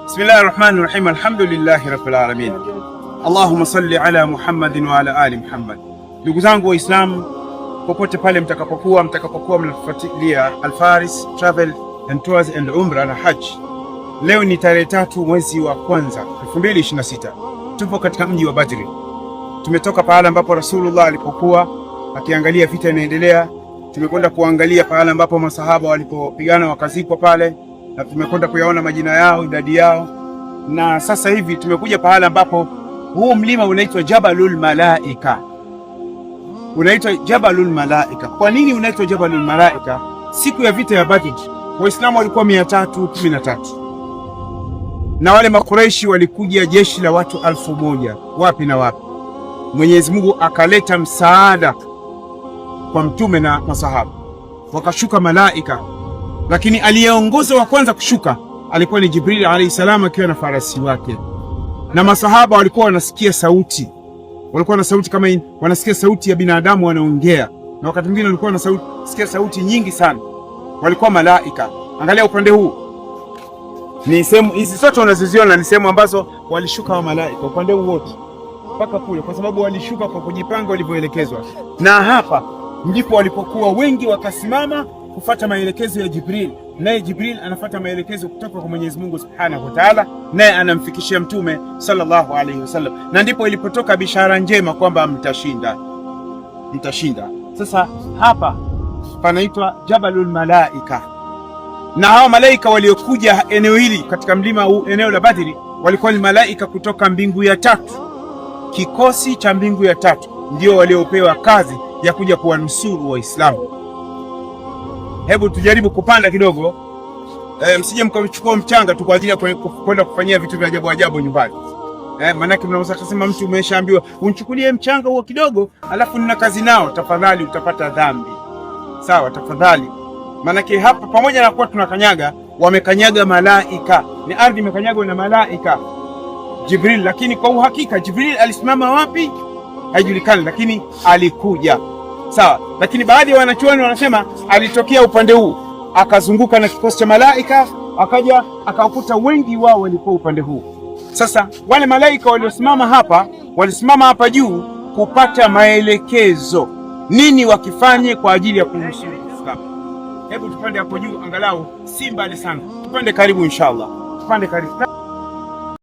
Bismillahirrahmanirrahim. Alhamdulillahi rabbil alamin. Allahumma salli ala Muhammadin wa ala ali Muhammad. Ndugu zangu Waislamu, popote pale mtakapokuwa mnafuatilia Al-Faris Travel and Tours and Umrah na Hajj. Leo ni tarehe 3 mwezi wa kwanza 2026. Tupo katika mji wa Badri. Tumetoka pahala ambapo Rasulullah alipokuwa akiangalia vita inaendelea. Tumekwenda kuangalia pahala ambapo masahaba walipopigana wakazikwa pale, na tumekwenda kuyaona majina yao, idadi yao. Na sasa hivi tumekuja pahala ambapo huu mlima unaitwa Jabalul Malaika. Unaitwa Jabalul Malaika. Kwa nini unaitwa Jabalul Malaika? Siku ya vita ya Badr, Waislamu walikuwa 313. Na wale Makuraishi walikuja jeshi la watu 1000. Wapi na wapi. Mwenyezi Mungu akaleta msaada kwa mtume na masahaba. Wakashuka malaika. Lakini aliyeongoza wa kwanza kushuka alikuwa ni Jibril alayhi salam akiwa na farasi wake. Na masahaba walikuwa wanasikia sauti. Walikuwa na sauti kama hii, wanasikia sauti ya binadamu wanaongea. Na wakati mwingine walikuwa wanasikia sauti nyingi sana. Walikuwa malaika. Angalia upande huu. Ni sehemu hizi zote unazoziona ni sehemu ambazo walishuka wa malaika upande huu wote. Mpaka kule, kwa sababu walishuka kwa kujipanga walivyoelekezwa. Na hapa ndipo walipokuwa wengi wakasimama kufuata maelekezo ya Jibril. Naye Jibril anafuata maelekezo kutoka kwa Mwenyezi Mungu Subhanahu wa Ta'ala, naye anamfikishia mtume sallallahu alayhi wasallam. Na ndipo ilipotoka bishara njema kwamba mtashinda. Sasa hapa panaitwa Jabalul Malaika. Na hao malaika waliokuja eneo hili katika mlima huu, eneo la Badri, walikuwa ni malaika kutoka mbingu ya 3. Kikosi cha mbingu ya 3 ndio waliopewa kazi ya kuja kuwanusuru Waislamu. Hebu tujaribu kupanda kidogo. Msije mkachukua mchanga tu kwa ajili ya kwenda kufanyia vitu vya ajabu ajabu nyumbani. Maana mnaweza kusema mtu umeshaambiwa unichukulie mchanga huo kidogo, alafu nina kazi nao, tafadhali utapata dhambi. Sawa, tafadhali. Maana hapa pamoja na kuwa tunakanyaga, wamekanyaga malaika. Ni ardhi imekanyagwa na malaika Jibril, lakini kwa uhakika Jibril alisimama wapi haijulikani, lakini alikuja. Sawa, lakini baadhi ya wanachuoni wanasema alitokea upande huu, akazunguka na kikosi cha malaika, akaja akawakuta wengi wao walikuwa upande huu. Sasa wale malaika waliosimama hapa, walisimama hapa juu kupata maelekezo nini wakifanye kwa ajili ya kunusuru Uislamu. Hebu tupande hapo juu, angalau si mbali sana. Tupande karibu inshallah. Tupande karibu.